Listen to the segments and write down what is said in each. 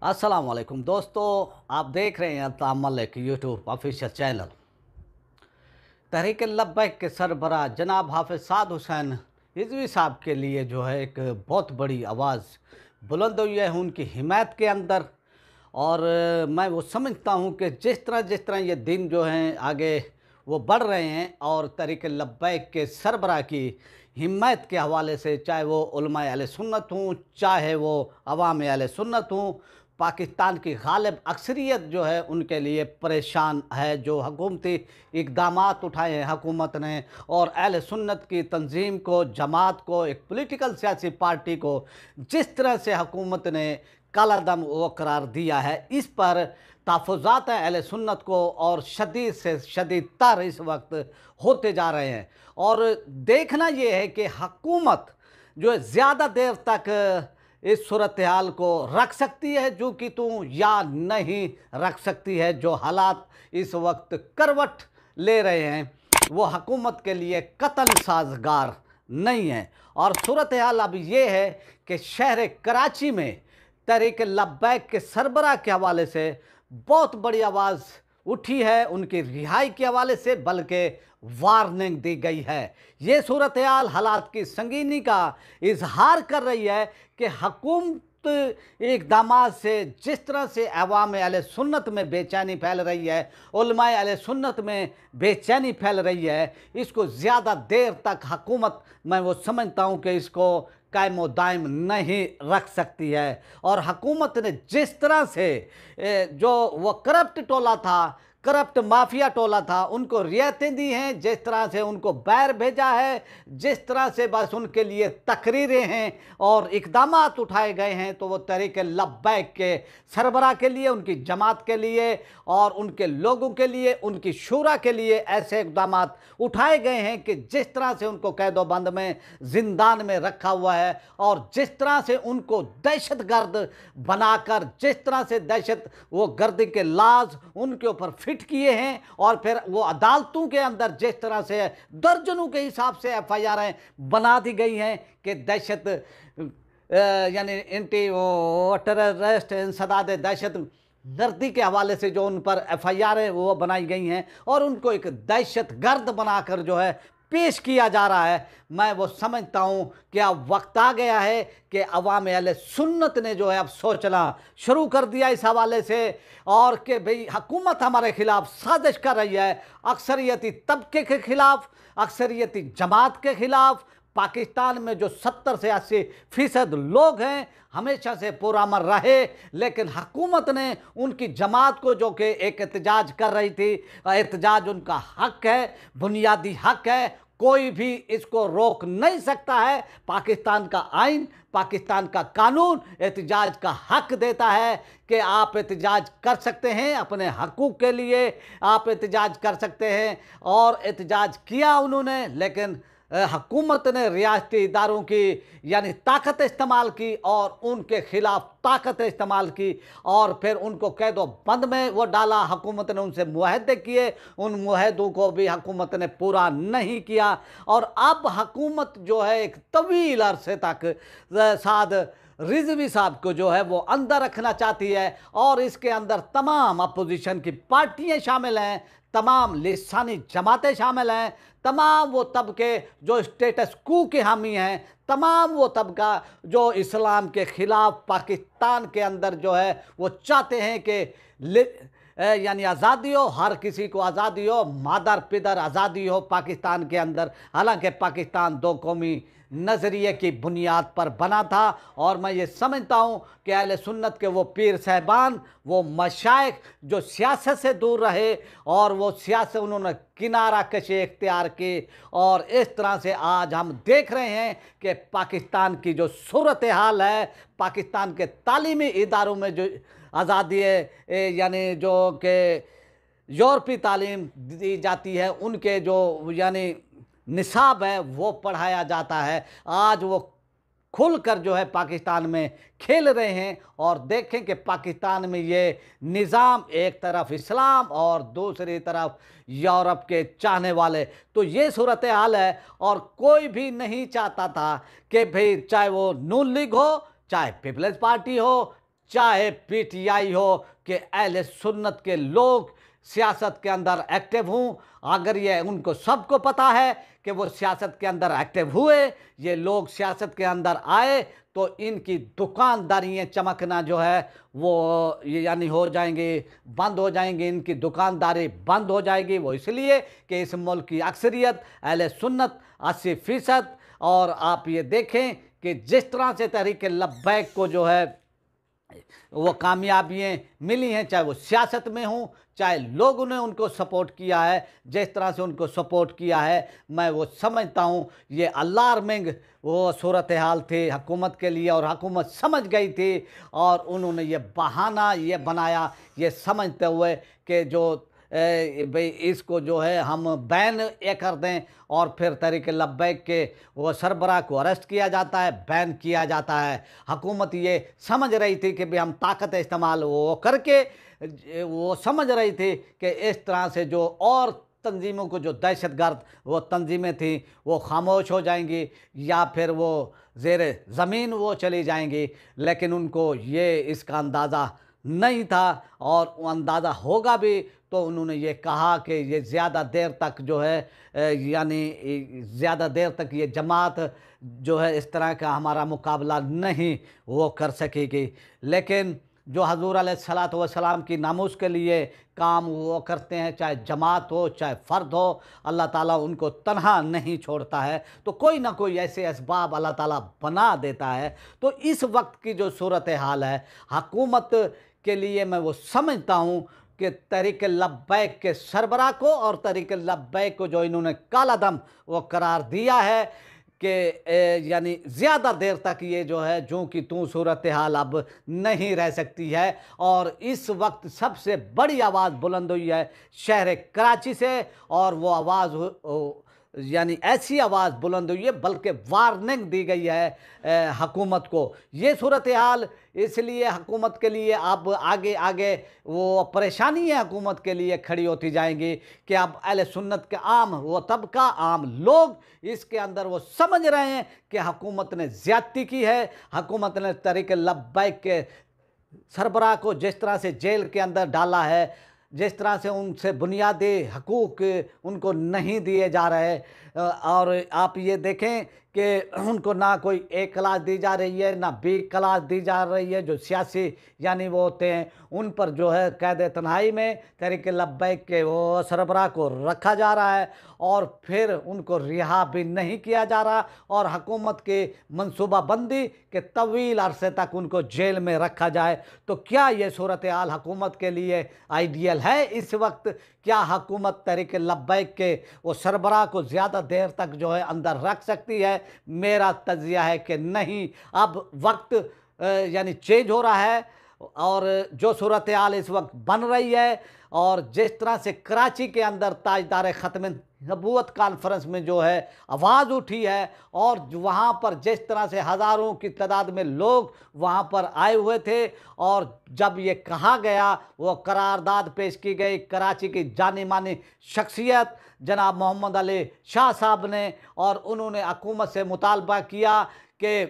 अस्सलाम वालेकुम दोस्तों, आप देख रहे हैं तामल एक यूट्यूब ऑफिशियल चैनल। तहरीक लब्बैक के सरबराह जनाब हाफिज साद हुसैन रिजवी साहब के लिए जो है एक बहुत बड़ी आवाज़ बुलंद हुई है उनकी हिमायत के अंदर। और मैं वो समझता हूँ कि जिस तरह ये दिन जो हैं आगे वो बढ़ रहे हैं और तहरीक लब्बैक के सरबराह की हिमायत के हवाले से, चाहे वो उलमाए अहले सुन्नत हूँ, चाहे वो अवाम अहले सुन्नत हूँ, पाकिस्तान की गालिब अक्सरियत जो है उनके लिए परेशान है। जो हुकूमती इक़दामात उठाए हैं हुकूमत ने और अहले सुन्नत की तंजीम को, जमात को, एक पॉलिटिकल सियासी पार्टी को जिस तरह से हुकूमत ने कालादम वो करार दिया है, इस पर तहफ़्फ़ुज़ात हैं अहले सुन्नत को और शदीद से शदीद तर इस वक्त होते जा रहे हैं। और देखना ये है कि हुकूमत जो है ज़्यादा देर तक इस सूरत हाल को रख सकती है जो कि तू, या नहीं रख सकती है। जो हालात इस वक्त करवट ले रहे हैं वो हुकूमत के लिए कतन साजगार नहीं है। और सूरत हाल अब ये है कि शहर कराची में तहरीक लब्बैक के सरबराह के हवाले से बहुत बड़ी आवाज़ उठी है, उनकी रिहाई के हवाले से बल्कि वार्निंग दी गई है। ये सूरत हाल हालात की संगीनी का इजहार कर रही है कि हुकूमत इक़दामात से जिस तरह से अवाम अहले सुन्नत में बेचैनी फैल रही है, उलमाए अहले सुन्नत में बेचैनी फैल रही है, इसको ज़्यादा देर तक हुकूमत, मैं वो समझता हूँ कि इसको कायम व दायम नहीं रख सकती है। और हुकूमत ने जिस तरह से जो वो करप्ट टोला था, करप्ट माफिया टोला था, उनको रियायतें दी हैं, जिस तरह से उनको बैर भेजा है, जिस तरह से बस उनके लिए तकरीरें हैं और इक़दामात उठाए गए हैं, तो वो तहरीक लब्बैक के सरबराह के लिए, उनकी जमात के लिए और उनके लोगों के लिए, उनकी शूरा के लिए ऐसे इक़दामात उठाए गए हैं कि जिस तरह से उनको कैदोबंद में, जिंदान में रखा हुआ है और जिस तरह से उनको दहशतगर्द बनाकर, जिस तरह से दहशत वो गर्दी के लाज उनके ऊपर फिट किए हैं और फिर वो अदालतों के अंदर जिस तरह से दर्जनों के हिसाब से FIR बना दी गई हैं कि दहशत यानी एंटी टेररिस्ट इंसदाद दहशत गर्दी के हवाले से जो उन पर FIR वो बनाई गई हैं और उनको एक दहशत गर्द बनाकर जो है पेश किया जा रहा है। मैं वो समझता हूँ कि अब वक्त आ गया है कि अवाम अहले सुन्नत ने जो है अब सोचना शुरू कर दिया इस हवाले से, और कि भाई हुकूमत हमारे खिलाफ साजिश कर रही है, अक्सरियती तबके के खिलाफ, अक्सरियती जमात के खिलाफ। पाकिस्तान में जो 70 से 80% लोग हैं हमेशा से पुरअमन रहे, लेकिन हुकूमत ने उनकी जमात को, जो कि एक एहतजाज कर रही थी, एहतजाज उनका हक है, बुनियादी हक है, कोई भी इसको रोक नहीं सकता है। पाकिस्तान का आइन, पाकिस्तान का कानून एहतजाज का हक देता है कि आप एहतजाज कर सकते हैं, अपने हकूक़ के लिए आप एहतजाज कर सकते हैं। और एहतजाज किया उन्होंने, लेकिन हुकूमत ने रियासती इदारों की यानी ताकत इस्तेमाल की और उनके खिलाफ ताकत इस्तेमाल की और फिर उनको कैदो बंद में वो डाला। हुकूमत ने उनसे मुआहदे किए, उन मुआहदों को भी हुकूमत ने पूरा नहीं किया। और अब हुकूमत जो है एक तवील अरसे तक साद रिजवी साहब को जो है वो अंदर रखना चाहती है और इसके अंदर तमाम अपोजिशन की पार्टियां शामिल हैं, तमाम लिसानी जमातें शामिल हैं, तमाम वो तबके जो स्टेटस कू के हामी हैं, तमाम वो तबका जो इस्लाम के ख़िलाफ़ पाकिस्तान के अंदर जो है वो चाहते हैं कि यानी आज़ादी हो, हर किसी को आज़ादी हो, मादर पिदर आज़ादी हो पाकिस्तान के अंदर। हालांकि पाकिस्तान दो कौमी नज़रिए की बुनियाद पर बना था और मैं ये समझता हूँ कि अहले सुन्नत के वो पीर साहबान, वो मशाइख जो सियासत से दूर रहे और वो सियासत उन्होंने किनारा कशी इख्तियार की, और इस तरह से आज हम देख रहे हैं कि पाकिस्तान की जो सूरत हाल है, पाकिस्तान के तालीमी इदारों में जो आज़ादी है यानी जो कि यूरोपी तालीम दी जाती है, उनके जो यानी निसाब है वो पढ़ाया जाता है। आज वो खुलकर जो है पाकिस्तान में खेल रहे हैं और देखें कि पाकिस्तान में ये निज़ाम एक तरफ इस्लाम और दूसरी तरफ यूरोप के चाहने वाले, तो ये सूरत हाल है। और कोई भी नहीं चाहता था कि भाई चाहे वो नून लीग हो, चाहे पीपल्स पार्टी हो, चाहे पीटीआई हो कि अहले सुन्नत के लोग सियासत के अंदर एक्टिव हों, अगर ये उनको सबको पता है कि वो सियासत के अंदर एक्टिव हुए, ये लोग सियासत के अंदर आए, तो इनकी दुकानदारियाँ चमकना जो है वो यानी हो जाएंगी, बंद हो जाएंगी, इनकी दुकानदारी बंद हो जाएगी। वो इसलिए कि इस मुल्क की अक्सरियत अहले सुन्नत 80%। और आप ये देखें कि जिस तरह से तहरीक लब्बैक को जो है वो कामयाबियाँ मिली हैं, चाहे वो सियासत में हों, चाहे लोगों ने उनको सपोर्ट किया है, जिस तरह से उनको सपोर्ट किया है, मैं वो समझता हूँ ये अलार्मिंग वो सूरत हाल थी हुकूमत के लिए, और हुकूमत समझ गई थी और उन्होंने ये बहाना ये बनाया, ये समझते हुए कि जो भाई इसको जो है हम बैन ये कर दें, और फिर तहरीक लब्बैक के वो सरबराह को अरेस्ट किया जाता है, बैन किया जाता है। हुकूमत ये समझ रही थी कि भाई हम ताकत इस्तेमाल वो करके वो समझ रही थी कि इस तरह से जो और तंजीमों को जो दहशतगर्द वो तंजीमें थी वो खामोश हो जाएंगी या फिर वो ज़ेर ज़मीन वो चली जाएंगी, लेकिन उनको ये इसका अंदाज़ा नहीं था, और वो अंदाज़ा होगा भी तो उन्होंने ये कहा कि ये ज़्यादा देर तक जो है यानी ज़्यादा देर तक ये जमात जो है इस तरह का हमारा मुकाबला नहीं वो कर सकेगी। लेकिन जो हजूर अलैहिस्सलातु वस्सलाम की नामूस के लिए काम वो करते हैं, चाहे जमात हो चाहे फ़र्द हो, अल्लाह ताला उनको तन्हा नहीं छोड़ता है, तो कोई ना कोई ऐसे असबाब अल्लाह ताला बना देता है। तो इस वक्त की जो सूरत हाल है हुकूमत के लिए, मैं वो समझता हूँ कि तहरीक लब्बैक के सरबराह को और तहरीक लब्बैक को जो इन्होंने काला दम वो करार दिया है कि यानी ज़्यादा देर तक ये जो है जो कि तू सूरत हाल अब नहीं रह सकती है। और इस वक्त सबसे बड़ी आवाज़ बुलंद हुई है शहर कराची से, और वो आवाज़ यानी ऐसी आवाज़ बुलंद हुई है बल्कि वार्निंग दी गई है हुकूमत को। ये सूरत हाल इसलिए हुकूमत के लिए अब आगे आगे वो परेशानी है हुकूमत के लिए खड़ी होती जाएंगी कि अब अहले सुन्नत के आम वो तबका आम लोग इसके अंदर वो समझ रहे हैं कि हुकूमत ने ज़्यादती की है। हुकूमत ने तहरीक लब्बैक के सरबराह को जिस तरह से जेल के अंदर डाला है, जिस तरह से उनसे बुनियादी हकूक़ उनको नहीं दिए जा रहे, और आप ये देखें कि उनको ना कोई ए क्लास दी जा रही है ना बी क्लास दी जा रही है। जो सियासी यानी वो होते हैं उन पर जो है कैद तन्हाई में तहरीक लब्बैक के वो सरबराह को रखा जा रहा है, और फिर उनको रिहा भी नहीं किया जा रहा, और हुकूमत की मनसूबाबंदी के तवील अरसे तक उनको जेल में रखा जाए। तो क्या ये सूरत हाल हुकूमत के लिए आइडियल है इस वक्त? क्या हुकूमत तहरीक लब्बैक के वो सरबराह को ज़्यादा देर तक जो है अंदर रख सकती है? मेरा तज्जिया है कि नहीं। अब वक्त यानी चेंज हो रहा है, और जो सूरत हाल इस वक्त बन रही है, और जिस तरह से कराची के अंदर ताजदार ख़त्म नबूवत कॉन्फ्रेंस में जो है आवाज़ उठी है, और वहाँ पर जिस तरह से हज़ारों की तादाद में लोग वहाँ पर आए हुए थे, और जब ये कहा गया वो करारदाद पेश की गई कराची की जानी मानी शख्सियत जनाब मोहम्मद अली शाह साहब ने, और उन्होंने हुकूमत से मुतालबा किया कि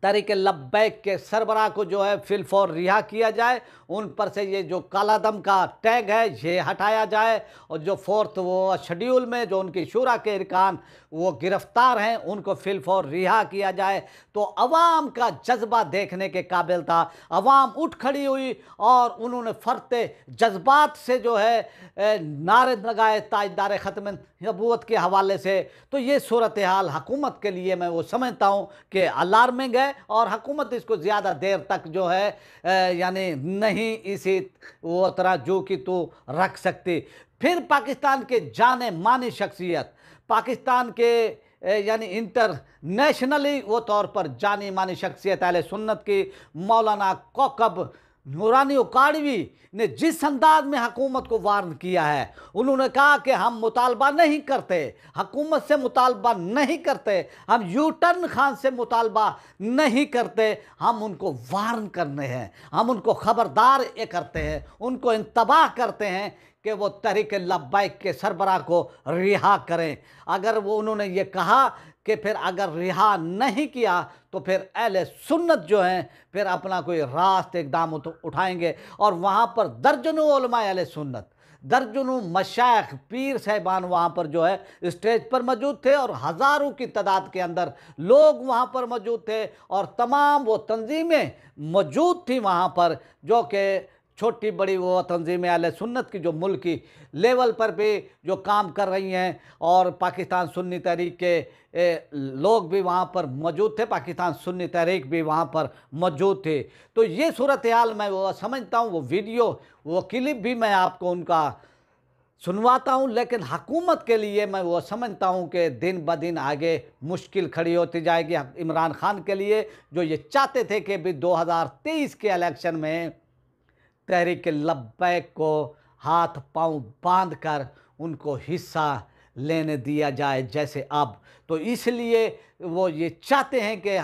तहरीक लब्बैक के सरबराह को जो है फिलफौर रिहा किया जाए, उन पर से ये जो काला दम का टैग है ये हटाया जाए, और जो फोर्थ वो शेड्यूल में जो उनकी शूरा के अरकान वो गिरफ्तार हैं उनको फिलफौर रिहा किया जाए। तो अवाम का जज्बा देखने के काबिल था। अवाम उठ खड़ी हुई और उन्होंने फरते जज्बात से जो है नारे लगाए ताजदार ख़त्म नबूवत के हवाले से। तो ये सूरत हाल हुकूमत के लिए मैं वो समझता हूँ कि अलार्मिंग है, और हुकूमत इसको ज़्यादा देर तक जो है यानी नहीं इसी वो तरह जो कि तो रख सकती। फिर पाकिस्तान के जाने मानी शख्सियत, पाकिस्तान के यानी इंटरनेशनली वो तौर पर जानी मानी शख्सियत अहले सुन्नत की मौलाना कौकब नूरानी उकाड़वी ने जिस अंदाज में हुकूमत को वार्न किया है, उन्होंने कहा कि हम मुतालबा नहीं करते, हुकूमत से मुतालबा नहीं करते, हम यू टर्न खान से मुतालबा नहीं करते, हम उनको वार्न करने हैं, हम उनको ख़बरदार ये करते हैं, उनको इंतबाह करते हैं कि वो तहरीक लब्बैक के सरबराह को रिहा करें। अगर वो उन्होंने ये कहा कि फिर अगर रिहा नहीं किया तो फिर अहले सुन्नत जो हैं फिर अपना कोई रास्त इक़दाम उठाएंगे। और वहाँ पर दर्जनों उलमा अहले सुन्नत, दर्जनों मशाइख पीर साहिबान वहाँ पर जो है स्टेज पर मौजूद थे और हज़ारों की तादाद के अंदर लोग वहाँ पर मौजूद थे और तमाम वो तंजीमें मौजूद थी वहाँ पर, जो कि छोटी बड़ी वो तंजीमें अहले सुन्नत की जो मुल्की लेवल पर भी जो काम कर रही हैं, और पाकिस्तान सुन्नी तहरीक के लोग भी वहाँ पर मौजूद थे, पाकिस्तान सुन्नी तहरीक भी वहाँ पर मौजूद थे। तो ये सूरत हाल मैं वो समझता हूँ, वो वीडियो वो क्लिप भी मैं आपको उनका सुनवाता हूँ, लेकिन हुकूमत के लिए मैं वो समझता हूँ कि दिन ब दिन आगे मुश्किल खड़ी होती जाएगी इमरान खान के लिए, जो ये चाहते थे कि भी 2023 के इलेक्शन में तहरीक लब्बैक को हाथ पांव बांध कर उनको हिस्सा लेने दिया जाए जैसे अब। तो इसलिए वो ये चाहते हैं कि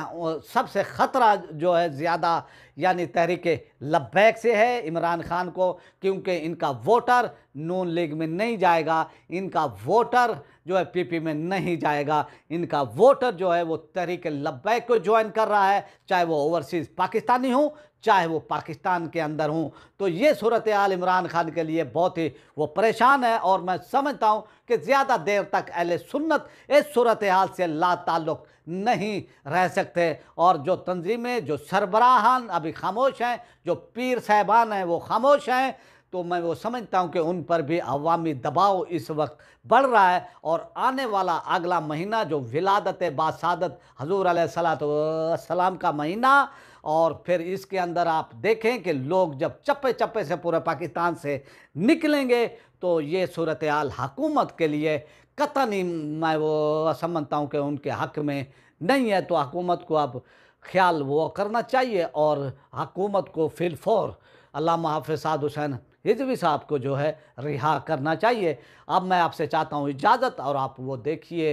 सबसे ख़तरा जो है ज़्यादा यानी तहरीक लब्बैक से है इमरान खान को, क्योंकि इनका वोटर नून लीग में नहीं जाएगा, इनका वोटर जो है पीपी में नहीं जाएगा, इनका वोटर जो है वो तहरीक लब्बैक को ज्वाइन कर रहा है, चाहे वो ओवरसीज़ पाकिस्तानी हो चाहे वो पाकिस्तान के अंदर हूँ। तो ये सूरत हाल इमरान खान के लिए बहुत ही वो परेशान है, और मैं समझता हूँ कि ज़्यादा देर तक अहले सुन्नत इस सूरत हाल से ला ताल्लुक़ नहीं रह सकते, और जो तंजीमें जो सरबराहान अभी खामोश हैं, जो पीर साहिबान हैं वो खामोश हैं, तो मैं वो समझता हूँ कि उन पर भी अवामी दबाव इस वक्त बढ़ रहा है। और आने वाला अगला महीना जो विलादत बासादत हजूर अलैहिस्सलाम का महीना, और फिर इसके अंदर आप देखें कि लोग जब चप्पे चप्पे से पूरे पाकिस्तान से निकलेंगे, तो ये सूरत हाल हुकूमत के लिए कतई मैं वो समझता हूँ कि उनके हक़ में नहीं है। तो हुकूमत को अब ख्याल वो करना चाहिए, और हुकूमत को फिलफौर अल्लामा हाफ़िज़ साद हुसैन हिज़वी साहब को जो है रिहा करना चाहिए। अब मैं आपसे चाहता हूँ इजाज़त, और आप वो देखिए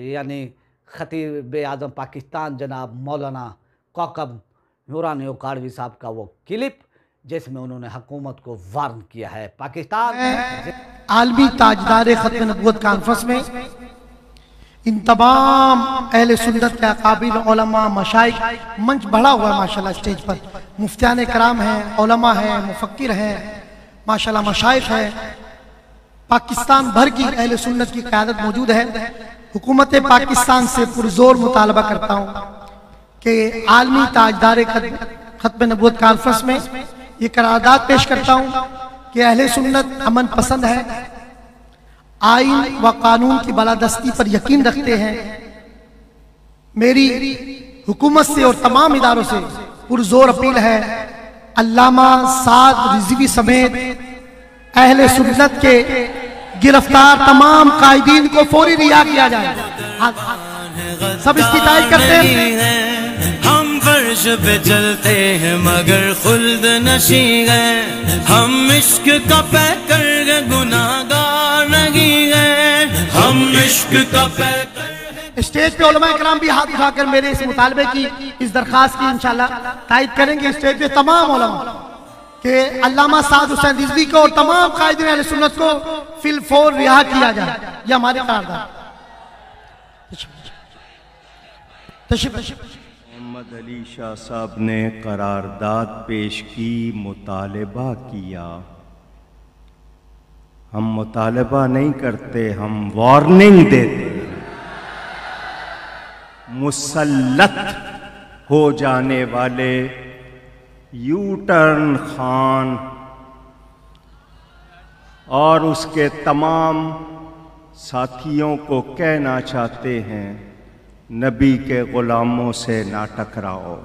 यानी ख़तीब आज़म पाकिस्तान जनाब मौलाना कौकब नूरानी उकाड़वी साहब का वो क्लिप, जिसमें उन्होंने हुकूमत को वार्न किया है। पाकिस्तान आलमी ताजदार खत्म नबूवत कॉन्फ्रेंस में इन तमाम अहले सुन्नत के अकाबिर उलमा मशाइख मंच बढ़ा हुआ है माशाल्लाह, स्टेज पर मुफ्तियान कराम हैं, उलमा हैं, मुफक्किर हैं, माशाल्लाह मशाइख हैं, पाकिस्तान भर की अहले सुन्नत की क़यादत मौजूद है। हुकूमत पाकिस्तान से पुरजोर मुतालबा करता हूँ कि आलमी ताजदार खत्म नबूवत कॉन्फ्रेंस में ये करारदाद पेश करता हूँ कि अहले सुन्नत अमन पसंद है, आइन व कानून की बालादस्ती पर यकीन रखते हैं। मेरी हुकूमत से और तमाम इदारों से पुरजोर अपील है, अल्लामा साद रिजवी समेत अहले सुन्नत के गिरफ्तार तमाम कायदीन को फौरी रिहा किया जाए। सब इसकी तारीफ करते हैं। हम फर्श पे चलते हैं मगर खुल्द नशी हैं, हम इश्क का पैकर गुनाहगार नहीं हैं, हम इश्क का पैकर। स्टेज पे उलमा इकराम भी हाथ उठाकर मेरे इस मुतालबे की, इस दरखास्त की इंशाल्लाह तायद करेंगे। स्टेज पे तमाम उलमा के अल्लामा साद हुसैन रिजवी को और तमाम कायदीन अहले सुन्नत को फिलफौर रिहा किया जाए। यह हमारी करारदाद। मोहम्मद अली शाह साहब ने करारदाद पेश की, मुतालबा किया। हम मुतालबा नहीं करते, हम वार्निंग देते। मुसल्लत हो जाने वाले यू टर्न खान और उसके तमाम साथियों को कहना चाहते हैं, नबी के ग़ुलामों से ना टकराओ।